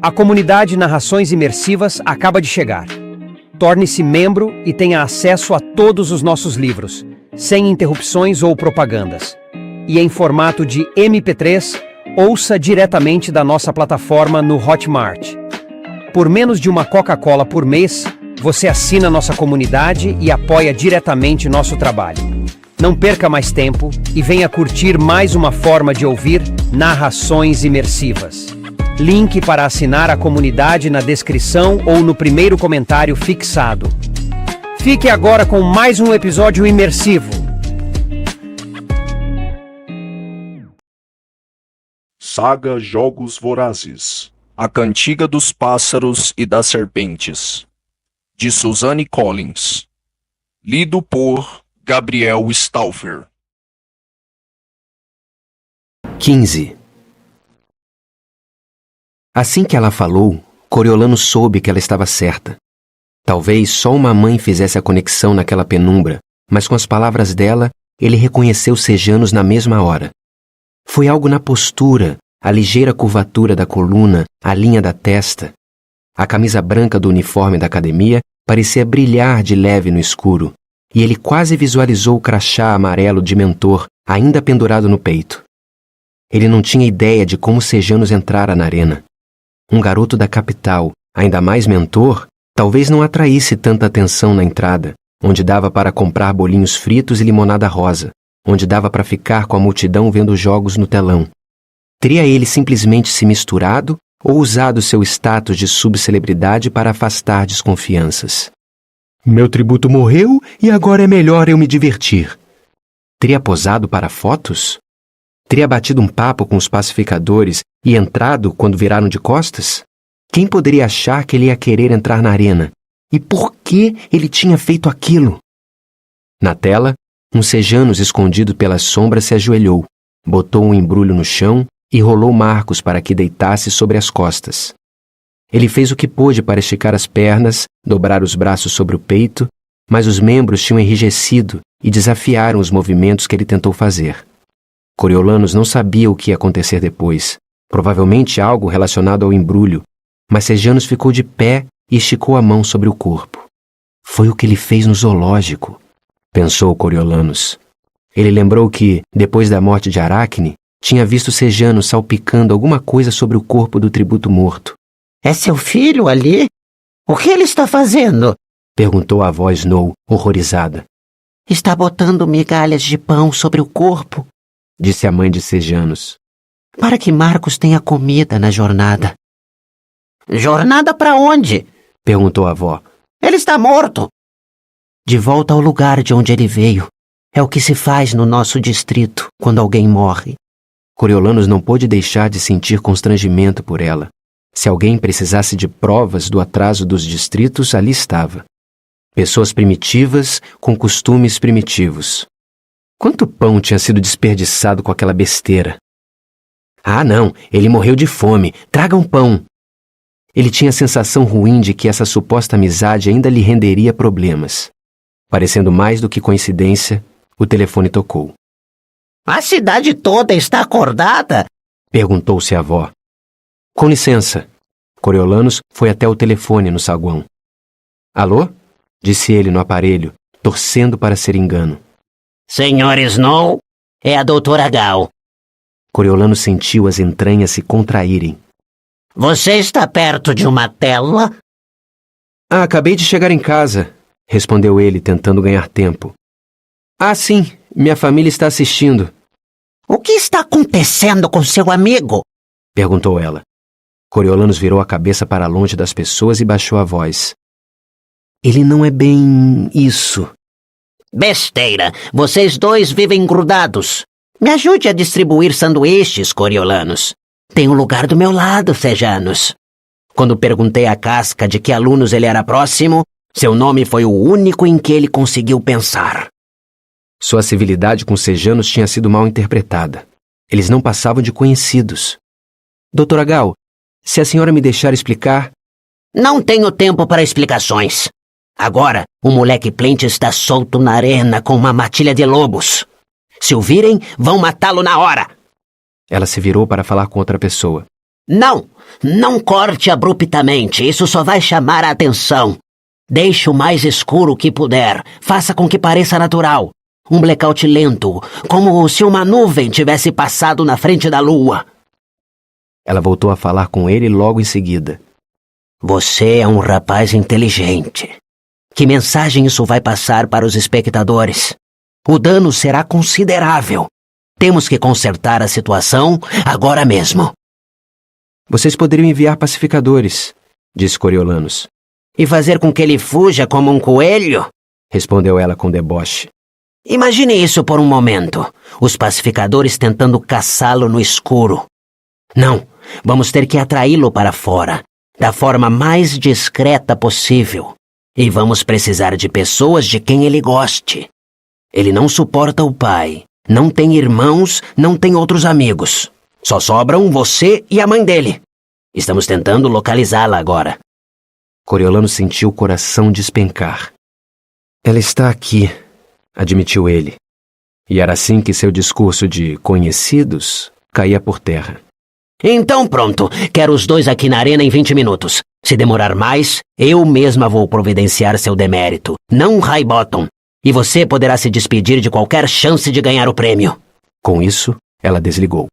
A comunidade Narrações Imersivas acaba de chegar. Torne-se membro e tenha acesso a todos os nossos livros, sem interrupções ou propagandas. E em formato de MP3, ouça diretamente da nossa plataforma no Hotmart. Por menos de uma Coca-Cola por mês, você assina nossa comunidade e apoia diretamente nosso trabalho. Não perca mais tempo e venha curtir mais uma forma de ouvir narrações imersivas. Link para assinar a comunidade na descrição ou no primeiro comentário fixado. Fique agora com mais um episódio imersivo. Saga Jogos Vorazes. A Cantiga dos Pássaros e das Serpentes, de Suzanne Collins. Lido por Gabriel Stauffer. 15. Assim que ela falou, Coriolano soube que ela estava certa. Talvez só uma mãe fizesse a conexão naquela penumbra, mas com as palavras dela, ele reconheceu Sejanos na mesma hora. Foi algo na postura, a ligeira curvatura da coluna, a linha da testa. A camisa branca do uniforme da academia parecia brilhar de leve no escuro, e ele quase visualizou o crachá amarelo de mentor ainda pendurado no peito. Ele não tinha ideia de como Sejanos entrara na arena. Um garoto da capital, ainda mais mentor, talvez não atraísse tanta atenção na entrada, onde dava para comprar bolinhos fritos e limonada rosa, onde dava para ficar com a multidão vendo jogos no telão. Teria ele simplesmente se misturado ou usado seu status de subcelebridade para afastar desconfianças? Meu tributo morreu e agora é melhor eu me divertir. Teria posado para fotos? Teria batido um papo com os pacificadores e entrado quando viraram de costas? Quem poderia achar que ele ia querer entrar na arena? E por que ele tinha feito aquilo? Na tela, um Sejanos escondido pelas sombras se ajoelhou, botou um embrulho no chão e rolou Marcos para que deitasse sobre as costas. Ele fez o que pôde para esticar as pernas, dobrar os braços sobre o peito, mas os membros tinham enrijecido e desafiaram os movimentos que ele tentou fazer. Coriolanos não sabia o que ia acontecer depois, provavelmente algo relacionado ao embrulho, mas Sejanos ficou de pé e esticou a mão sobre o corpo. Foi o que ele fez no zoológico, pensou Coriolanos. Ele lembrou que, depois da morte de Aracne, tinha visto Sejanos salpicando alguma coisa sobre o corpo do tributo morto. É seu filho ali? O que ele está fazendo? Perguntou a avó Snow, horrorizada. Está botando migalhas de pão sobre o corpo, disse a mãe de Sejanos, para que Marcos tenha comida na jornada. Jornada para onde? Perguntou a avó. Ele está morto. De volta ao lugar de onde ele veio. É o que se faz no nosso distrito quando alguém morre. Coriolanos não pôde deixar de sentir constrangimento por ela. Se alguém precisasse de provas do atraso dos distritos, ali estava. Pessoas primitivas com costumes primitivos. Quanto pão tinha sido desperdiçado com aquela besteira? Ah, não, ele morreu de fome. Traga um pão. Ele tinha a sensação ruim de que essa suposta amizade ainda lhe renderia problemas. Parecendo mais do que coincidência, o telefone tocou. A cidade toda está acordada? Perguntou-se a avó. Com licença. Coriolanos foi até o telefone no saguão. Alô? Disse ele no aparelho, torcendo para ser engano. Senhor Snow, é a doutora Gal. Coriolanos sentiu as entranhas se contraírem. Você está perto de uma tela? Ah, acabei de chegar em casa, respondeu ele, tentando ganhar tempo. Ah, sim, minha família está assistindo. O que está acontecendo com seu amigo? Perguntou ela. Coriolanos virou a cabeça para longe das pessoas e baixou a voz. Ele não é bem isso. Besteira! Vocês dois vivem grudados. Me ajude a distribuir sanduíches, Coriolanos. Tem um lugar do meu lado, Sejanos. Quando perguntei à Casca de que alunos ele era próximo, seu nome foi o único em que ele conseguiu pensar. Sua civilidade com Sejanos tinha sido mal interpretada. Eles não passavam de conhecidos. Doutora Gal, se a senhora me deixar explicar... Não tenho tempo para explicações. Agora, o moleque Plente está solto na arena com uma matilha de lobos. Se o virem, vão matá-lo na hora. Ela se virou para falar com outra pessoa. Não! Não corte abruptamente, isso só vai chamar a atenção. Deixe o mais escuro que puder, faça com que pareça natural. Um blackout lento, como se uma nuvem tivesse passado na frente da lua. Ela voltou a falar com ele logo em seguida. Você é um rapaz inteligente. Que mensagem isso vai passar para os espectadores? O dano será considerável. Temos que consertar a situação agora mesmo. Vocês poderiam enviar pacificadores, disse Coriolanus. E fazer com que ele fuja como um coelho? Respondeu ela com deboche. Imagine isso por um momento. Os pacificadores tentando caçá-lo no escuro. Não, vamos ter que atraí-lo para fora, da forma mais discreta possível. E vamos precisar de pessoas de quem ele goste. Ele não suporta o pai, não tem irmãos, não tem outros amigos. Só sobram você e a mãe dele. Estamos tentando localizá-la agora. Coriolanus sentiu o coração despencar. Ela está aqui, admitiu ele. E era assim que seu discurso de conhecidos caía por terra. Então pronto, quero os dois aqui na arena em 20 minutos. Se demorar mais, eu mesma vou providenciar seu demérito, não Highbottom. E você poderá se despedir de qualquer chance de ganhar o prêmio. Com isso, ela desligou.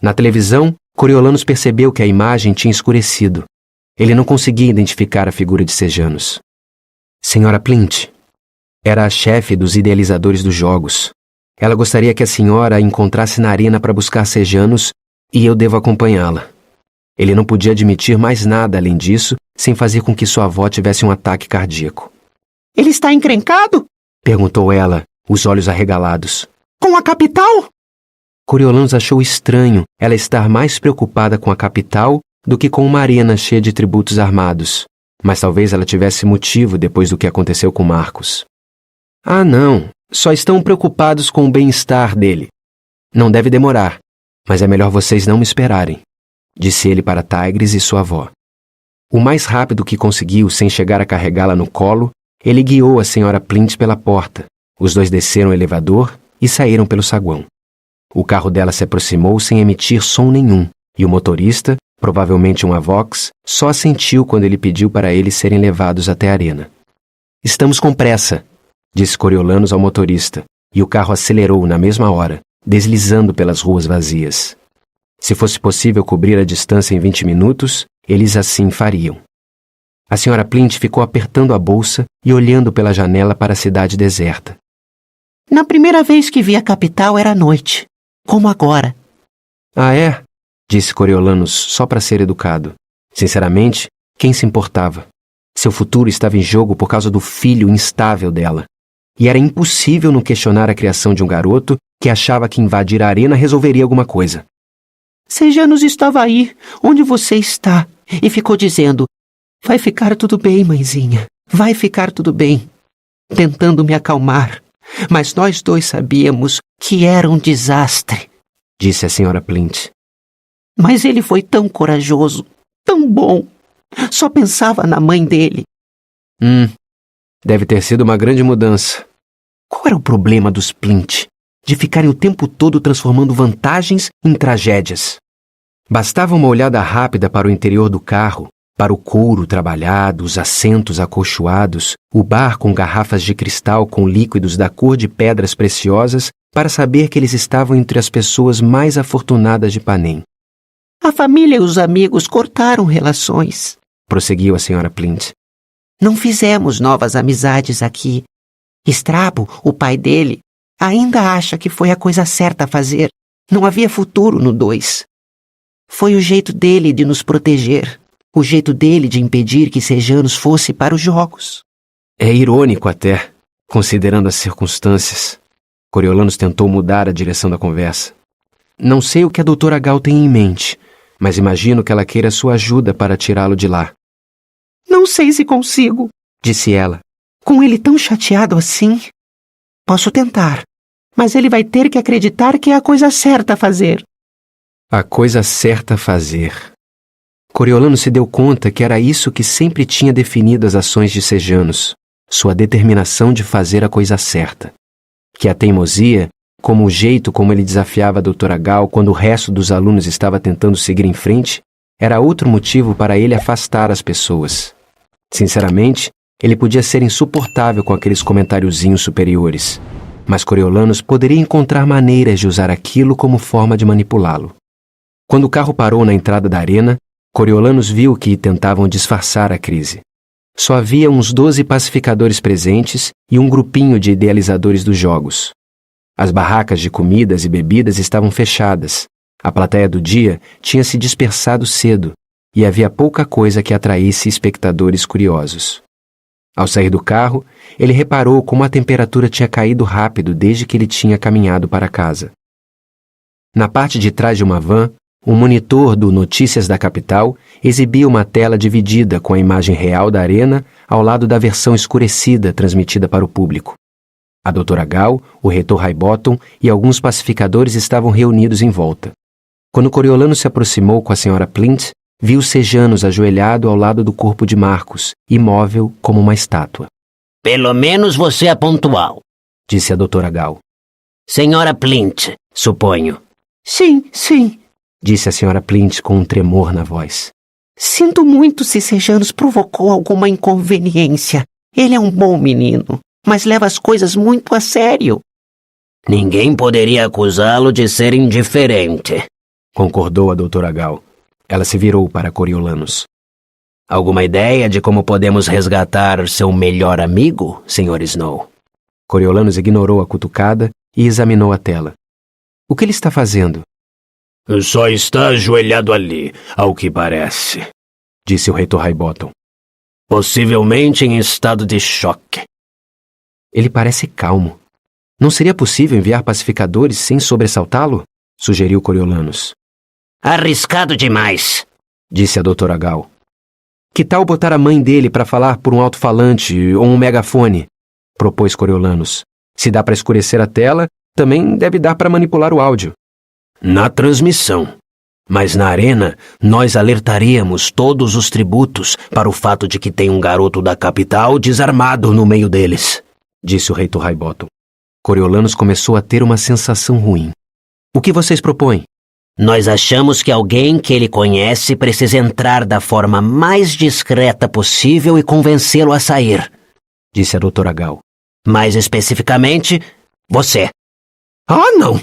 Na televisão, Coriolanus percebeu que a imagem tinha escurecido. Ele não conseguia identificar a figura de Sejanus. Senhora Plint. Era a chefe dos idealizadores dos jogos. Ela gostaria que a senhora a encontrasse na arena para buscar Sejanus e eu devo acompanhá-la. Ele não podia admitir mais nada além disso, sem fazer com que sua avó tivesse um ataque cardíaco. Ele está encrencado? Perguntou ela, os olhos arregalados. Com a capital? Coriolanus achou estranho ela estar mais preocupada com a capital do que com uma arena cheia de tributos armados. Mas talvez ela tivesse motivo depois do que aconteceu com Marcos. Ah, não. Só estão preocupados com o bem-estar dele. Não deve demorar, mas é melhor vocês não me esperarem, disse ele para Tigris e sua avó. O mais rápido que conseguiu, sem chegar a carregá-la no colo, ele guiou a senhora Plint pela porta. Os dois desceram o elevador e saíram pelo saguão. O carro dela se aproximou sem emitir som nenhum, e o motorista, provavelmente um Avox, só assentiu quando ele pediu para eles serem levados até a arena. Estamos com pressa, disse Coriolanus ao motorista, e o carro acelerou na mesma hora, deslizando pelas ruas vazias. Se fosse possível cobrir a distância em 20 minutos, eles assim fariam. A senhora Plint ficou apertando a bolsa e olhando pela janela para a cidade deserta. Na primeira vez que vi a capital era à noite, como agora. Ah, é? Disse Coriolanus só para ser educado. Sinceramente, quem se importava? Seu futuro estava em jogo por causa do filho instável dela. E era impossível não questionar a criação de um garoto que achava que invadir a arena resolveria alguma coisa. Sejanus estava aí, onde você está, e ficou dizendo: vai ficar tudo bem, mãezinha, vai ficar tudo bem. Tentando me acalmar, mas nós dois sabíamos que era um desastre, disse a senhora Plint. Mas ele foi tão corajoso, tão bom. Só pensava na mãe dele. Deve ter sido uma grande mudança. Qual era o problema dos Plint? De ficarem o tempo todo transformando vantagens em tragédias. Bastava uma olhada rápida para o interior do carro, para o couro trabalhado, os assentos acolchoados, o bar com garrafas de cristal com líquidos da cor de pedras preciosas, para saber que eles estavam entre as pessoas mais afortunadas de Panem. A família e os amigos cortaram relações, prosseguiu a senhora Plint. Não fizemos novas amizades aqui. Strabo, o pai dele, ainda acha que foi a coisa certa a fazer. Não havia futuro no 2. Foi o jeito dele de nos proteger. O jeito dele de impedir que Sejanus fosse para os jogos. É irônico até, considerando as circunstâncias. Coriolanus tentou mudar a direção da conversa. Não sei o que a doutora Gal tem em mente, mas imagino que ela queira sua ajuda para tirá-lo de lá. Não sei se consigo, disse ela. Com ele tão chateado assim. Posso tentar, mas ele vai ter que acreditar que é a coisa certa a fazer. A coisa certa a fazer. Coriolanus se deu conta que era isso que sempre tinha definido as ações de Sejanus, sua determinação de fazer a coisa certa. Que a teimosia como o jeito como ele desafiava a doutora Gal quando o resto dos alunos estava tentando seguir em frente, era outro motivo para ele afastar as pessoas. Sinceramente, ele podia ser insuportável com aqueles comentáriozinhos superiores, mas Coriolanus poderia encontrar maneiras de usar aquilo como forma de manipulá-lo. Quando o carro parou na entrada da arena, Coriolanus viu que tentavam disfarçar a crise. Só havia uns 12 pacificadores presentes e um grupinho de idealizadores dos jogos. As barracas de comidas e bebidas estavam fechadas. A plateia do dia tinha se dispersado cedo e havia pouca coisa que atraísse espectadores curiosos. Ao sair do carro, ele reparou como a temperatura tinha caído rápido desde que ele tinha caminhado para casa. Na parte de trás de uma van, um monitor do Notícias da Capital exibia uma tela dividida com a imagem real da arena ao lado da versão escurecida transmitida para o público. A doutora Gal, o reitor Highbottom e alguns pacificadores estavam reunidos em volta. Quando Coriolanus se aproximou com a senhora Plint, viu Sejanus ajoelhado ao lado do corpo de Marcus, imóvel como uma estátua. Pelo menos você é pontual, disse a doutora Gal. Senhora Plint, suponho. Sim, sim, disse a senhora Plint com um tremor na voz. Sinto muito se Sejanus provocou alguma inconveniência. Ele é um bom menino, mas leva as coisas muito a sério. Ninguém poderia acusá-lo de ser indiferente, concordou a doutora Gal. Ela se virou para Coriolanus. Alguma ideia de como podemos resgatar seu melhor amigo, Sr. Snow? Coriolanus ignorou a cutucada e examinou a tela. O que ele está fazendo? Só está ajoelhado ali, ao que parece, disse o reitor Highbottom. Possivelmente em estado de choque. Ele parece calmo. Não seria possível enviar pacificadores sem sobressaltá-lo? Sugeriu Coriolanus. Arriscado demais, disse a doutora Gal. Que tal botar a mãe dele para falar por um alto-falante ou um megafone? Propôs Coriolanus. Se dá para escurecer a tela, também deve dar para manipular o áudio. Na transmissão. Mas na arena, nós alertaríamos todos os tributos para o fato de que tem um garoto da capital desarmado no meio deles, disse o reitor Highbottom. Coriolanus começou a ter uma sensação ruim. O que vocês propõem? Nós achamos que alguém que ele conhece precisa entrar da forma mais discreta possível e convencê-lo a sair, disse a doutora Gal. Mais especificamente, você. Ah, não!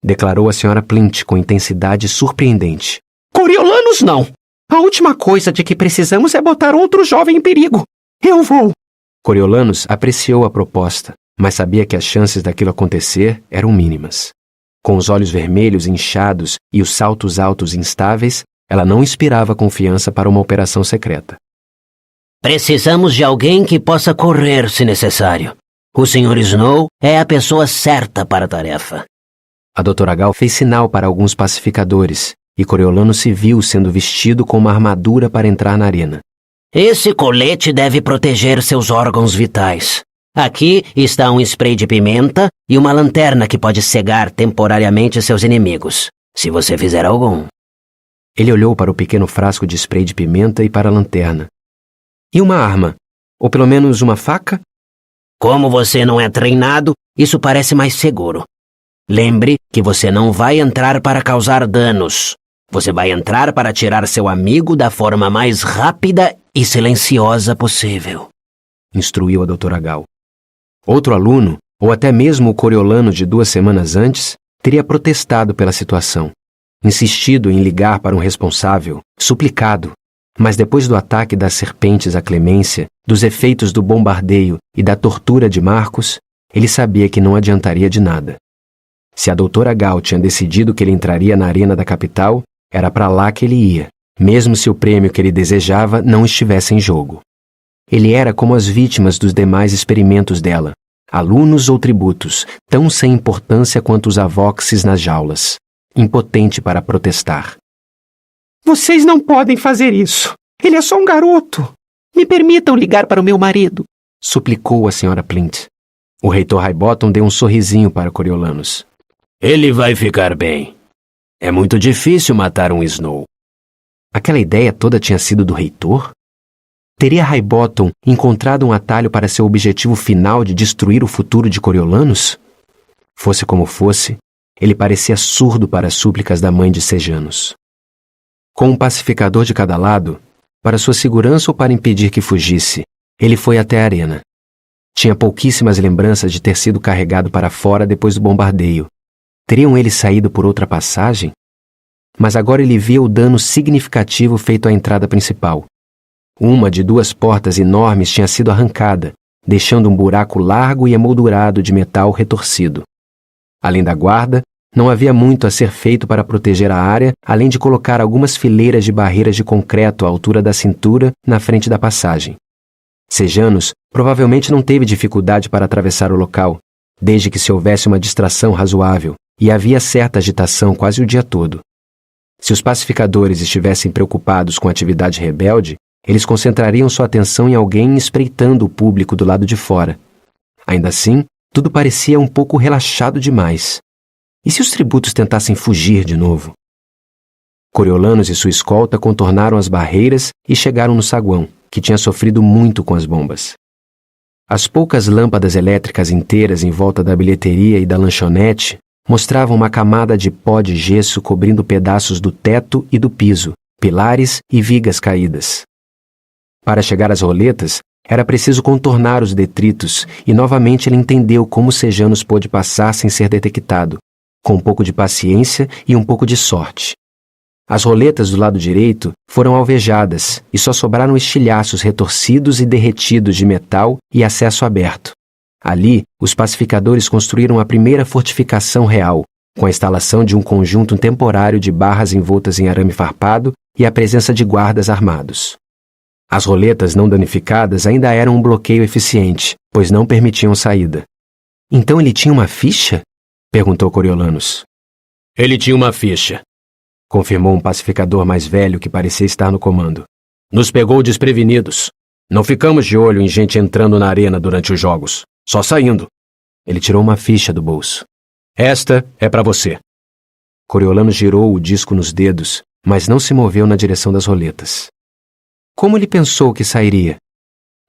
Declarou a senhora Plint com intensidade surpreendente. Coriolanus, não! A última coisa de que precisamos é botar outro jovem em perigo. Eu vou! Coriolanus apreciou a proposta, mas sabia que as chances daquilo acontecer eram mínimas. Com os olhos vermelhos inchados e os saltos altos instáveis, ela não inspirava confiança para uma operação secreta. Precisamos de alguém que possa correr se necessário. O Sr. Snow é a pessoa certa para a tarefa. A doutora Gal fez sinal para alguns pacificadores, e Coriolanus se viu sendo vestido com uma armadura para entrar na arena. Esse colete deve proteger seus órgãos vitais. Aqui está um spray de pimenta e uma lanterna que pode cegar temporariamente seus inimigos, se você fizer algum. Ele olhou para o pequeno frasco de spray de pimenta e para a lanterna. E uma arma? Ou pelo menos uma faca? Como você não é treinado, isso parece mais seguro. Lembre que você não vai entrar para causar danos. Você vai entrar para tirar seu amigo da forma mais rápida e silenciosa possível, instruiu a doutora Gal. Outro aluno, ou até mesmo o Coriolanus de 2 semanas antes, teria protestado pela situação, insistido em ligar para um responsável, suplicado. Mas depois do ataque das serpentes à Clemência, dos efeitos do bombardeio e da tortura de Marcus, ele sabia que não adiantaria de nada. Se a doutora Gal tinha decidido que ele entraria na arena da capital, era para lá que ele ia, mesmo se o prêmio que ele desejava não estivesse em jogo. Ele era como as vítimas dos demais experimentos dela, alunos ou tributos, tão sem importância quanto os avoxes nas jaulas, impotente para protestar. Vocês não podem fazer isso. Ele é só um garoto. Me permitam ligar para o meu marido, suplicou a senhora Plint. O reitor Highbottom deu um sorrisinho para Coriolanus. Ele vai ficar bem. É muito difícil matar um Snow. Aquela ideia toda tinha sido do reitor? Teria Highbottom encontrado um atalho para seu objetivo final de destruir o futuro de Coriolanus? Fosse como fosse, ele parecia surdo para as súplicas da mãe de Sejanus. Com um pacificador de cada lado, para sua segurança ou para impedir que fugisse, ele foi até a arena. Tinha pouquíssimas lembranças de ter sido carregado para fora depois do bombardeio. Teriam eles saído por outra passagem? Mas agora ele via o dano significativo feito à entrada principal. Uma de 2 portas enormes tinha sido arrancada, deixando um buraco largo e emoldurado de metal retorcido. Além da guarda, não havia muito a ser feito para proteger a área, além de colocar algumas fileiras de barreiras de concreto à altura da cintura na frente da passagem. Sejanus provavelmente não teve dificuldade para atravessar o local, desde que se houvesse uma distração razoável, e havia certa agitação quase o dia todo. Se os pacificadores estivessem preocupados com a atividade rebelde, eles concentrariam sua atenção em alguém espreitando o público do lado de fora. Ainda assim, tudo parecia um pouco relaxado demais. E se os tributos tentassem fugir de novo? Coriolanos e sua escolta contornaram as barreiras e chegaram no saguão, que tinha sofrido muito com as bombas. As poucas lâmpadas elétricas inteiras em volta da bilheteria e da lanchonete mostravam uma camada de pó de gesso cobrindo pedaços do teto e do piso, pilares e vigas caídas. Para chegar às roletas, era preciso contornar os detritos, e novamente ele entendeu como Sejanus pôde passar sem ser detectado, com um pouco de paciência e um pouco de sorte. As roletas do lado direito foram alvejadas e só sobraram estilhaços retorcidos e derretidos de metal e acesso aberto. Ali, os pacificadores construíram a primeira fortificação real, com a instalação de um conjunto temporário de barras envoltas em arame farpado e a presença de guardas armados. As roletas não danificadas ainda eram um bloqueio eficiente, pois não permitiam saída. Então ele tinha uma ficha? Perguntou Coriolanos. Ele tinha uma ficha, confirmou um pacificador mais velho que parecia estar no comando. Nos pegou desprevenidos. Não ficamos de olho em gente entrando na arena durante os jogos, só saindo. Ele tirou uma ficha do bolso. Esta é para você. Coriolanos girou o disco nos dedos, mas não se moveu na direção das roletas. Como ele pensou que sairia?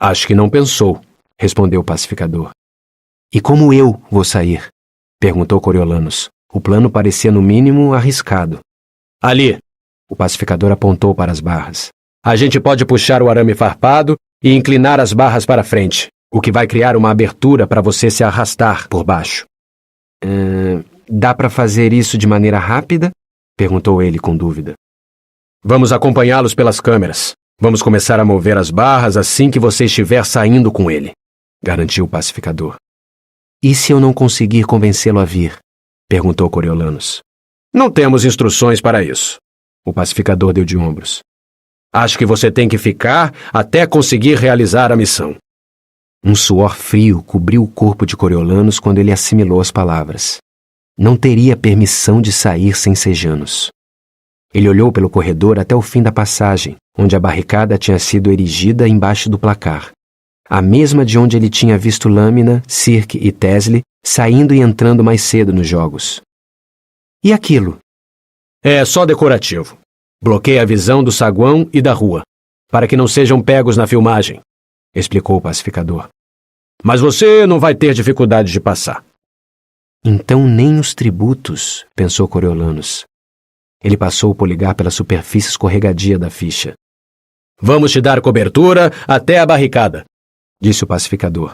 Acho que não pensou, respondeu o pacificador. E como eu vou sair? Perguntou Coriolanos. O plano parecia no mínimo arriscado. Ali, o pacificador apontou para as barras. A gente pode puxar o arame farpado e inclinar as barras para frente, o que vai criar uma abertura para você se arrastar por baixo. Dá para fazer isso de maneira rápida? Perguntou ele com dúvida. Vamos acompanhá-los pelas câmeras. Vamos começar a mover as barras assim que você estiver saindo com ele, garantiu o pacificador. E se eu não conseguir convencê-lo a vir? Perguntou Coriolanos. Não temos instruções para isso. O pacificador deu de ombros. Acho que você tem que ficar até conseguir realizar a missão. Um suor frio cobriu o corpo de Coriolanos quando ele assimilou as palavras. Não teria permissão de sair sem Sejanus. Ele olhou pelo corredor até o fim da passagem, onde a barricada tinha sido erigida embaixo do placar. A mesma de onde ele tinha visto Lâmina, Cirque e Tesli saindo e entrando mais cedo nos jogos. E aquilo? É só decorativo. Bloqueia a visão do saguão e da rua, para que não sejam pegos na filmagem, explicou o pacificador. Mas você não vai ter dificuldade de passar. Então nem os tributos, pensou Coriolanos. Ele passou o polegar pela superfície escorregadia da ficha. Vamos te dar cobertura até a barricada, disse o pacificador.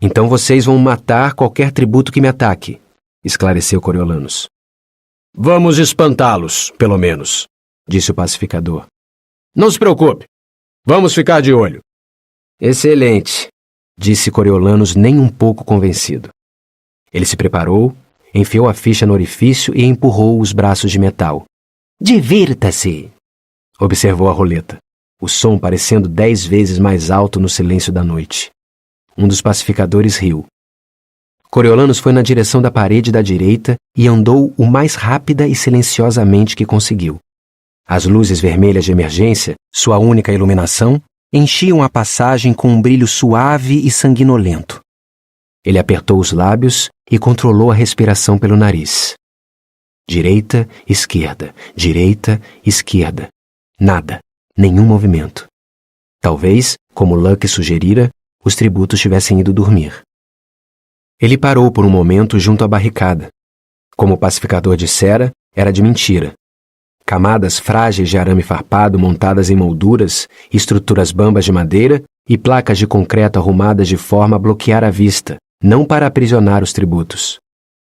Então vocês vão matar qualquer tributo que me ataque, esclareceu Coriolanos. Vamos espantá-los, pelo menos, disse o pacificador. Não se preocupe. Vamos ficar de olho. Excelente, disse Coriolanos nem um pouco convencido. Ele se preparou, enfiou a ficha no orifício e empurrou os braços de metal. Divirta-se, observou a roleta, o som parecendo 10 vezes mais alto no silêncio da noite. Um dos pacificadores riu. Coriolanos foi na direção da parede da direita e andou o mais rápida e silenciosamente que conseguiu. As luzes vermelhas de emergência, sua única iluminação, enchiam a passagem com um brilho suave e sanguinolento. Ele apertou os lábios e controlou a respiração pelo nariz. Direita, esquerda, direita, esquerda. Nada, nenhum movimento. Talvez, como Luck sugerira, os tributos tivessem ido dormir. Ele parou por um momento junto à barricada. Como o pacificador dissera, era de mentira. Camadas frágeis de arame farpado montadas em molduras, estruturas bambas de madeira e placas de concreto arrumadas de forma a bloquear a vista, não para aprisionar os tributos.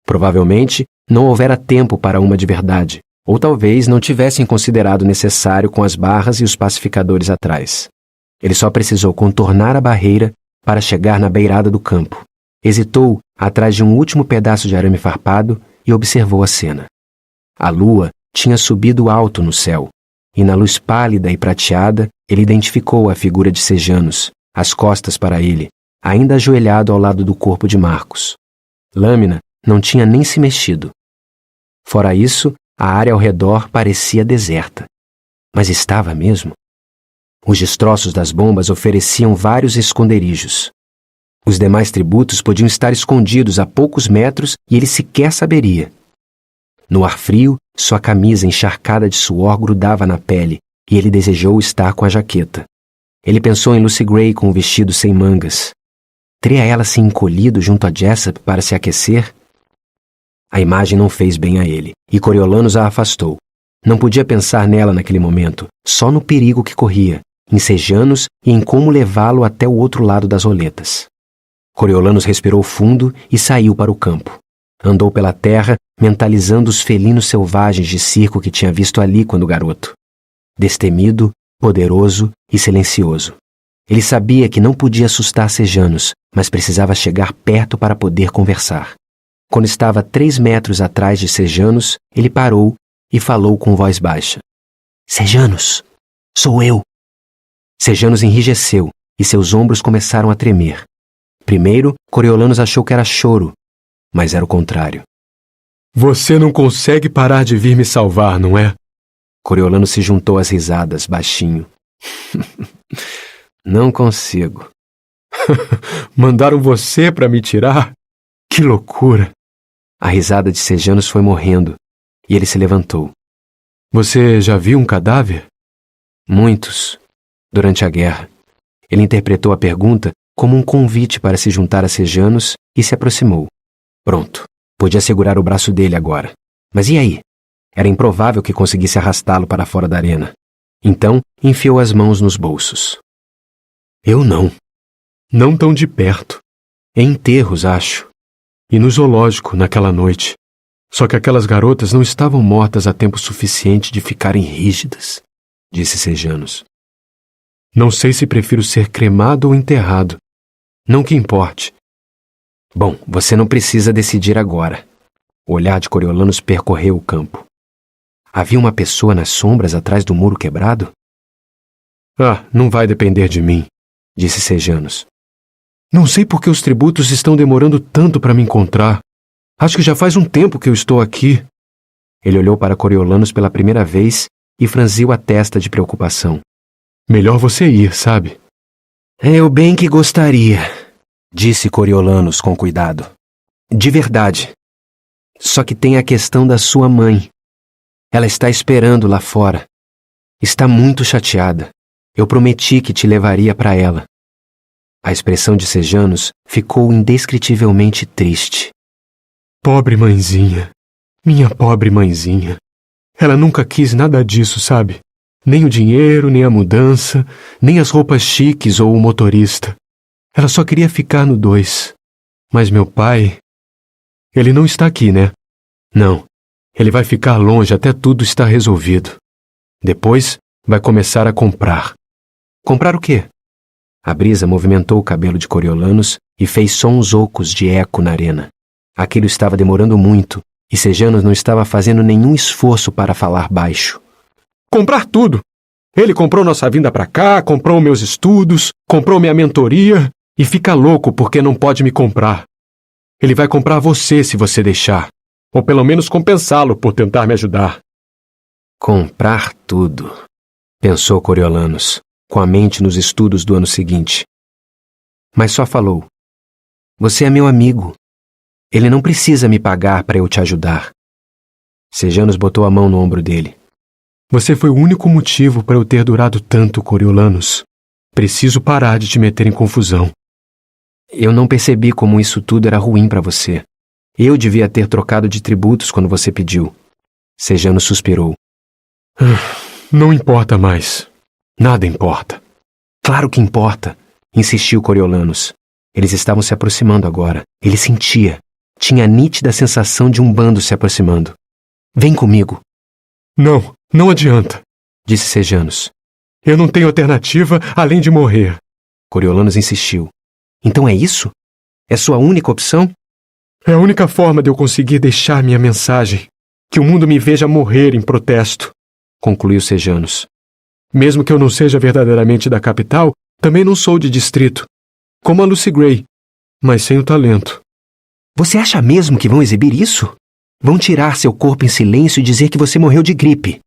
Provavelmente, não houvera tempo para uma de verdade, ou talvez não tivessem considerado necessário com as barras e os pacificadores atrás. Ele só precisou contornar a barreira para chegar na beirada do campo. Hesitou atrás de um último pedaço de arame farpado e observou a cena. A lua tinha subido alto no céu, e na luz pálida e prateada ele identificou a figura de Sejanus, as costas para ele, ainda ajoelhado ao lado do corpo de Marcos. Lâmina não tinha nem se mexido. Fora isso, a área ao redor parecia deserta. Mas estava mesmo? Os destroços das bombas ofereciam vários esconderijos. Os demais tributos podiam estar escondidos a poucos metros e ele sequer saberia. No ar frio, sua camisa encharcada de suor grudava na pele e ele desejou estar com a jaqueta. Ele pensou em Lucy Gray com o vestido sem mangas. Teria ela se encolhido junto a Jessup para se aquecer? A imagem não fez bem a ele, e Coriolanus a afastou. Não podia pensar nela naquele momento, só no perigo que corria, em Sejanus e em como levá-lo até o outro lado das roletas. Coriolanus respirou fundo e saiu para o campo. Andou pela terra, mentalizando os felinos selvagens de circo que tinha visto ali quando garoto. Destemido, poderoso e silencioso. Ele sabia que não podia assustar Sejanus, mas precisava chegar perto para poder conversar. Quando estava a 3 metros atrás de Sejanus, ele parou e falou com voz baixa. Sejanus, sou eu. Sejanus enrijeceu e seus ombros começaram a tremer. Primeiro, Coriolanus achou que era choro, mas era o contrário. Você não consegue parar de vir me salvar, não é? Coriolanus se juntou às risadas, baixinho. Não consigo. Mandaram você para me tirar? Que loucura! A risada de Sejanus foi morrendo, e ele se levantou. Você já viu um cadáver? Muitos. Durante a guerra. Ele interpretou a pergunta como um convite para se juntar a Sejanus e se aproximou. Pronto. Podia segurar o braço dele agora. Mas e aí? Era improvável que conseguisse arrastá-lo para fora da arena. Então, enfiou as mãos nos bolsos. Eu não. Não tão de perto. Em enterros, acho. E no zoológico, naquela noite. Só que aquelas garotas não estavam mortas há tempo suficiente de ficarem rígidas, disse Sejanus. Não sei se prefiro ser cremado ou enterrado. Não que importe. Bom, você não precisa decidir agora. O olhar de Coriolanus percorreu o campo. Havia uma pessoa nas sombras atrás do muro quebrado? Ah, não vai depender de mim, disse Sejanus. Não sei por que os tributos estão demorando tanto para me encontrar. Acho que já faz um tempo que eu estou aqui. Ele olhou para Coriolanus pela primeira vez e franziu a testa de preocupação. Melhor você ir, sabe? Eu bem que gostaria, disse Coriolanus com cuidado. De verdade. Só que tem a questão da sua mãe. Ela está esperando lá fora. Está muito chateada. Eu prometi que te levaria para ela. A expressão de Sejanus ficou indescritivelmente triste. Pobre mãezinha. Minha pobre mãezinha. Ela nunca quis nada disso, sabe? Nem o dinheiro, nem a mudança, nem as roupas chiques ou o motorista. Ela só queria ficar no 2. Mas meu pai... Ele não está aqui, né? Não. Ele vai ficar longe até tudo estar resolvido. Depois, vai começar a comprar. Comprar o quê? A brisa movimentou o cabelo de Coriolanus e fez sons ocos de eco na arena. Aquilo estava demorando muito, e Sejanus não estava fazendo nenhum esforço para falar baixo. Comprar tudo! Ele comprou nossa vinda para cá, comprou meus estudos, comprou minha mentoria, e fica louco porque não pode me comprar. Ele vai comprar você se você deixar, ou pelo menos compensá-lo por tentar me ajudar. Comprar tudo, pensou Coriolanus, com a mente nos estudos do ano seguinte. Mas só falou. Você é meu amigo. Ele não precisa me pagar para eu te ajudar. Sejanus botou a mão no ombro dele. Você foi o único motivo para eu ter durado tanto, Coriolanus. Preciso parar de te meter em confusão. Eu não percebi como isso tudo era ruim para você. Eu devia ter trocado de tributos quando você pediu. Sejanus suspirou. Não importa mais. Nada importa. Claro que importa, insistiu Coriolanus. Eles estavam se aproximando agora. Ele sentia. Tinha a nítida sensação de um bando se aproximando. Vem comigo. Não adianta, disse Sejanus. Eu não tenho alternativa além de morrer. Coriolanus insistiu. Então é isso? É sua única opção? É a única forma de eu conseguir deixar minha mensagem. Que o mundo me veja morrer em protesto, concluiu Sejanus. Mesmo que eu não seja verdadeiramente da capital, também não sou de distrito. Como a Lucy Gray, mas sem o talento. Você acha mesmo que vão exibir isso? Vão tirar seu corpo em silêncio e dizer que você morreu de gripe.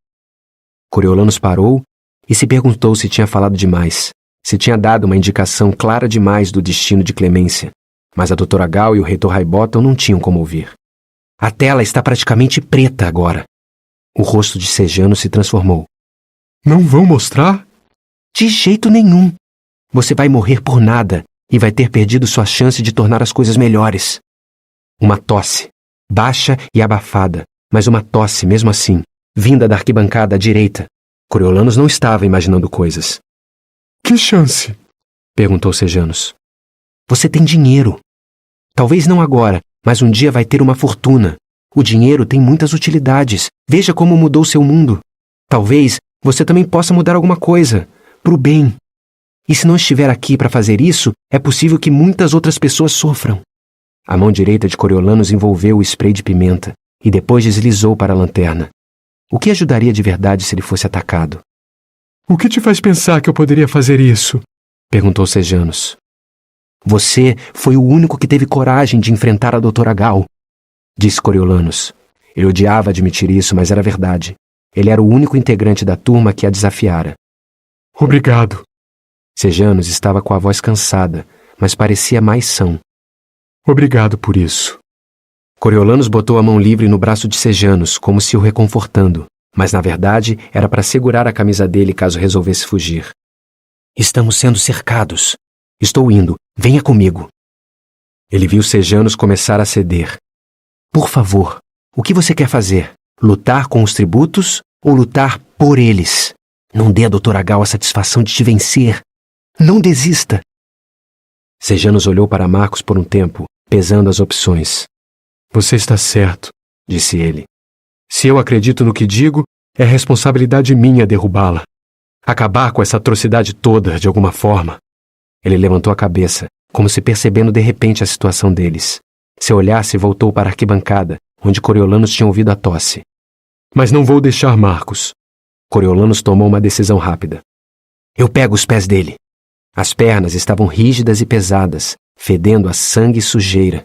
Coriolanus parou e se perguntou se tinha falado demais, se tinha dado uma indicação clara demais do destino de Clemência, mas a doutora Gal e o reitor Highbottom não tinham como ouvir. A tela está praticamente preta agora. O rosto de Sejanus se transformou. Não vão mostrar? De jeito nenhum. Você vai morrer por nada e vai ter perdido sua chance de tornar as coisas melhores. Uma tosse, baixa e abafada, mas uma tosse mesmo assim, vinda da arquibancada à direita. Coriolanus não estava imaginando coisas. Que chance? Perguntou Sejanus. Você tem dinheiro. Talvez não agora, mas um dia vai ter uma fortuna. O dinheiro tem muitas utilidades. Veja como mudou seu mundo. Talvez você também possa mudar alguma coisa, pro bem. E se não estiver aqui para fazer isso, é possível que muitas outras pessoas sofram. A mão direita de Coriolanus envolveu o spray de pimenta e depois deslizou para a lanterna. O que ajudaria de verdade se ele fosse atacado? O que te faz pensar que eu poderia fazer isso? Perguntou Sejanus. Você foi o único que teve coragem de enfrentar a doutora Gal, disse Coriolanus. Ele odiava admitir isso, mas era verdade. Ele era o único integrante da turma que a desafiara. Obrigado. Sejanus estava com a voz cansada, mas parecia mais são. Obrigado por isso. Coriolanus botou a mão livre no braço de Sejanus, como se o reconfortando, mas na verdade era para segurar a camisa dele caso resolvesse fugir. Estamos sendo cercados. Estou indo. Venha comigo. Ele viu Sejanus começar a ceder. Por favor, o que você quer fazer? Lutar com os tributos ou lutar por eles? Não dê a doutora Gal a satisfação de te vencer. Não desista. Sejanus olhou para Marcos por um tempo, pesando as opções. Você está certo, disse ele. Se eu acredito no que digo, é responsabilidade minha derrubá-la. Acabar com essa atrocidade toda, de alguma forma. Ele levantou a cabeça, como se percebendo de repente a situação deles. Seu olhar se voltou para a arquibancada, onde Coriolanus tinha ouvido a tosse. Mas não vou deixar Marcos. Coriolanus tomou uma decisão rápida. Eu pego os pés dele. As pernas estavam rígidas e pesadas, fedendo a sangue e sujeira.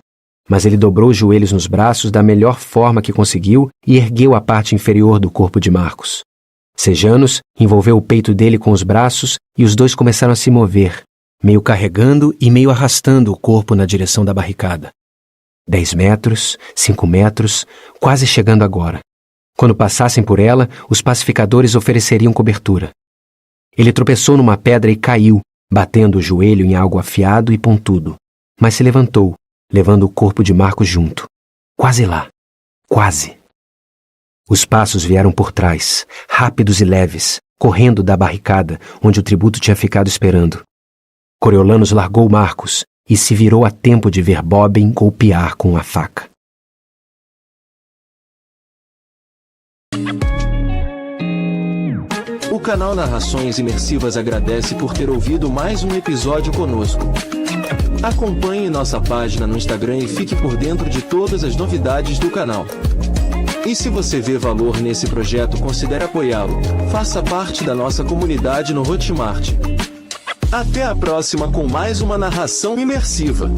Mas ele dobrou os joelhos nos braços da melhor forma que conseguiu e ergueu a parte inferior do corpo de Marcos. Sejanus envolveu o peito dele com os braços e os dois começaram a se mover, meio carregando e meio arrastando o corpo na direção da barricada. 10 metros, 5 metros, quase chegando agora. Quando passassem por ela, os pacificadores ofereceriam cobertura. Ele tropeçou numa pedra e caiu, batendo o joelho em algo afiado e pontudo. Mas se levantou, levando o corpo de Marcos junto. Quase lá. Quase. Os passos vieram por trás, rápidos e leves, correndo da barricada onde o tributo tinha ficado esperando. Coriolanus largou Marcos e se virou a tempo de ver Bobbin golpear com a faca. O canal Narrações Imersivas agradece por ter ouvido mais um episódio conosco. Acompanhe nossa página no Instagram e fique por dentro de todas as novidades do canal. E se você vê valor nesse projeto, considere apoiá-lo. Faça parte da nossa comunidade no Hotmart. Até a próxima com mais uma narração imersiva.